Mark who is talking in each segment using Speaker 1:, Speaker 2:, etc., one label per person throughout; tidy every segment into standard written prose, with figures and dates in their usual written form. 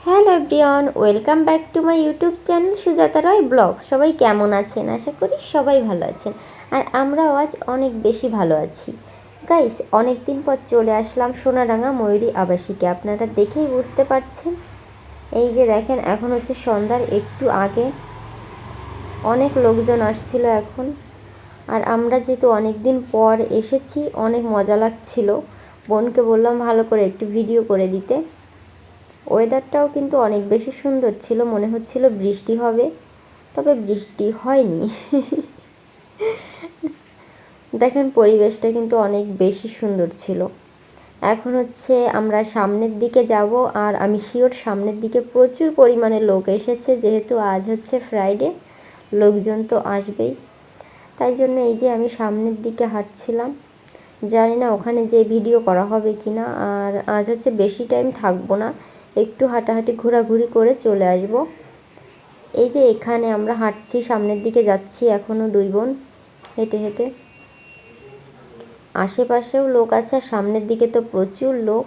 Speaker 1: Hello everyone, welcome back to my YouTube channel Sujata Roy vlogs. সবাই কেমন আছেন? আশা করি সবাই ভালো আছেন, আর আমরাও আজ অনেক বেশি ভালো আছি। গাইস, অনেক দিন পর চলে আসলাম সোনাডাঙ্গা ময়ূরী আবাসিকে। আপনারা দেখেই বুঝতে পারছেন। এই যে দেখেন, এখন হচ্ছে সন্ধ্যার একটু আগে। অনেক লোকজন আসছিল এখন, আর আমরা যেহেতু অনেক দিন পর এসেছি, অনেক মজা লাগছিল। বোনকে বললাম ভালো করে একটু ভিডিও করে দিতে। ওয়েদারটাও কিন্তু অনেক বেশি সুন্দর ছিল, মনে হচ্ছিল বৃষ্টি হবে, তবে বৃষ্টি হয়নি। দেখেন, পরিবেশটা কিন্তু অনেক বেশি সুন্দর ছিল। এখন হচ্ছে আমরা সামনের দিকে যাব, আর আমি শিওর সামনের দিকে প্রচুর পরিমাণে লোক এসেছে, যেহেতু আজ হচ্ছে ফ্রাইডে, লোকজন তো আসবেই। তাই জন্য এই যে আমি সামনের দিকে হাঁটছিলাম। জানি না ওখানে যে ভিডিও করা হবে কি না, আর আজ হচ্ছে বেশি টাইম থাকবো না, একটু হাঁটাহাঁটি ঘোরাঘুরি করে চলে আসব। এই যে এখানে আমরা হাঁটছি, সামনের দিকে যাচ্ছি এখনও দুই বোন হেঁটে হেঁটে। আশেপাশেও লোক আছে, আর সামনের দিকে তো প্রচুর লোক।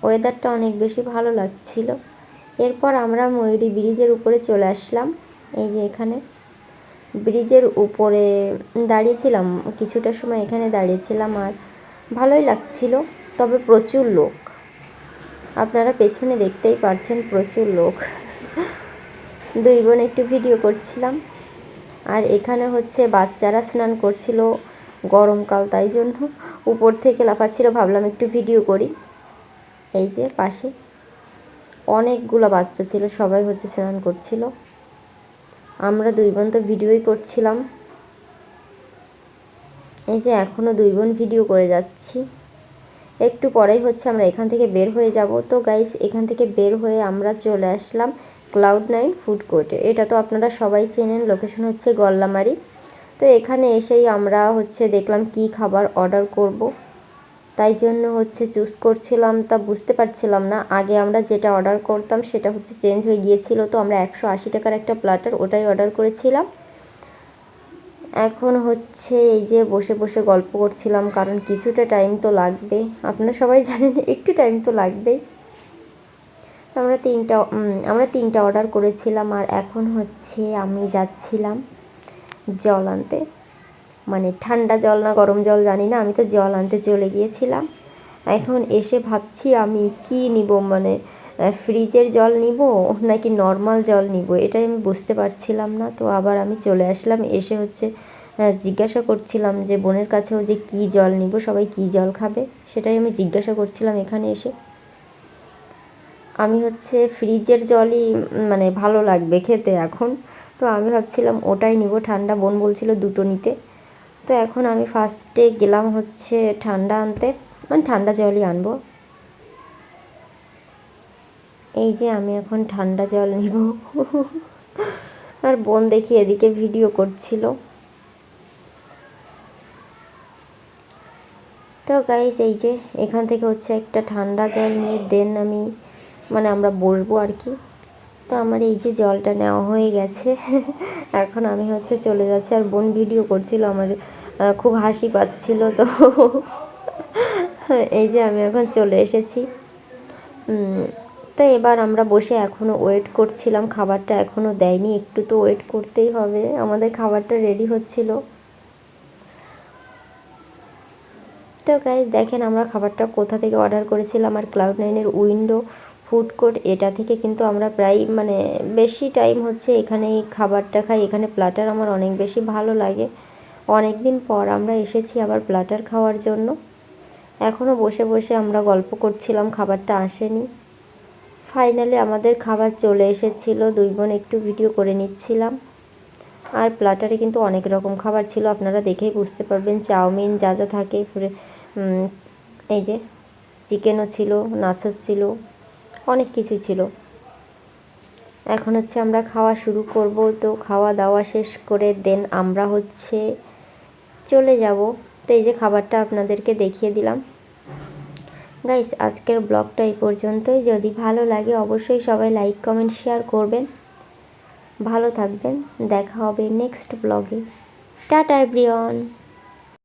Speaker 1: ওয়েদারটা অনেক বেশি ভালো লাগছিল। এরপর আমরা ময়ূরী ব্রিজের উপরে চলে আসলাম। এই যে এখানে ব্রিজের উপরে দাঁড়িয়েছিলাম, কিছুটা সময় এখানে দাঁড়িয়েছিলাম, আর ভালোই লাগছিল। তবে প্রচুর লোক, আপনারা পেছনে দেখতেই পারছেন, প্রচুর লোক। দুই বোন একটু ভিডিও করছিলাম, আর এখানে হচ্ছে বাচ্চারা স্নান করছিল, গরমকাল তাই জন্য উপর থেকে লাফাচ্ছিল, ভাবলাম একটু ভিডিও করি। এই যে পাশে অনেকগুলো বাচ্চা ছিল, সবাই হচ্ছে স্নান করছিল। আমরা দুই বোন তো ভিডিওই করছিলাম। এই যে এখনও দুই বোন ভিডিও করে যাচ্ছি। একটু পরেই হচ্ছে আমরা এখান থেকে বের হয়ে যাব। তো গাইস, এখান থেকে বের হয়ে আমরা চলে আসলাম ক্লাউড9 ফুড কোর্টে। এটা তো আপনারা সবাই চেনেন, লোকেশন হচ্ছে গল্লামারি। তো এখানে এসেই আমরা হচ্ছে দেখলাম কি খাবার অর্ডার করব, তাই জন্য হচ্ছে চুজ করছিলাম, তা বুঝতে পারছিলাম না। আগে আমরা যেটা অর্ডার করতাম সেটা হচ্ছে চেঞ্জ হয়ে গিয়েছিল, তো আমরা 180 টাকার একটা প্ল্যাটার ওটাই অর্ডার করেছিলাম। এখন হচ্ছে এই যে বসে বসে গল্প করছিলাম, কারণ কিছুটা টাইম তো লাগবে, আপনারা সবাই জানেন একটু টাইম তো লাগবেই। তো আমরা তিনটা অর্ডার করেছিলাম, আর এখন হচ্ছে আমি যাচ্ছিলাম জল আনতে, মানে ঠান্ডা জল না গরম জল জানি না, আমি তো জল আনতে চলে গিয়েছিলাম। এখন এসে ভাবছি আমি কি নিব, মানে ফ্রিজের জল নিব নাকি নর্মাল জল নিব, এটাই আমি বুঝতে পারছিলাম না। তো আবার আমি চলে আসলাম, এসে হচ্ছে জিজ্ঞাসা করছিলাম যে বোনের কাছেও যে কী জল নিব, সবাই কী জল খাবে, সেটাই আমি জিজ্ঞাসা করছিলাম এখানে এসে। আমি হচ্ছে ফ্রিজের জলই মানে ভালো লাগবে খেতে এখন, তো আমি ভাবছিলাম ওটাই নিব ঠান্ডা, বোন বলছিল দুটো নিতে। তো এখন আমি ফার্স্টে গেলাম হচ্ছে ঠান্ডা আনতে, মানে ঠান্ডা জলই আনবো। এই যে আমি এখন ঠান্ডা জল নিব, আর বোন দেখি এদিকে ভিডিও করছিল। তো গাইস, এই যে এখান থেকে হচ্ছে একটা ঠান্ডা জল নিয়ে দেন আমি মানে আমরা বসবো আর কি। তো আমার এই যে জলটা নেওয়া হয়ে গেছে। এখন আমি হচ্ছে চলে যাচ্ছি, আর বোন ভিডিও করছিল, আমার খুব হাসি পাচ্ছিল। তো এই যে আমি এখন চলে এসেছি। তো এবার আমরা বসে এখনও ওয়েট করছিলাম, খাবারটা এখনও দেয়নি, একটু তো ওয়েট করতেই হবে, আমাদের খাবারটা রেডি হচ্ছিল। তো গাইজ দেখেন আমরা খাবারটা কোথা থেকে অর্ডার করেছিলাম, আর ক্লাউড9-এর উইন্ডো ফুড কোর্ট, এটা থেকে কিন্তু আমরা প্রায় মানে বেশি টাইম হচ্ছে এখানেই খাবারটা খাই। এখানে প্ল্যাটার আমার অনেক বেশি ভালো লাগে, অনেক দিন পর আমরা এসেছি আবার প্ল্যাটার খাওয়ার জন্য। এখনও বসে বসে আমরা গল্প করছিলাম, খাবারটা আসেনি। ফাইনালি আমাদের খাবার চলে এসেছিলো, দুই বোন একটু ভিডিও করে নিচ্ছিলাম। আর প্ল্যাটারে কিন্তু অনেক রকম খাবার ছিল, আপনারা দেখেই বুঝতে পারবেন, চাউমিন যা যা থাকে, এই যে চিকেনও ছিল, নাচস ছিল, অনেক কিছু ছিল। এখন হচ্ছে আমরা খাওয়া শুরু করব। তো খাওয়া দাওয়া শেষ করে দেন আমরা হচ্ছে চলে যাব। তো এই যে খাবারটা আপনাদেরকে দেখিয়ে দিলাম। গাইস, আজকের ব্লগটা এই পর্যন্তই। যদি ভালো লাগে অবশ্যই সবাই লাইক কমেন্ট শেয়ার করবেন। ভালো থাকবেন, দেখা হবে নেক্সট ব্লগে। Tata everyone.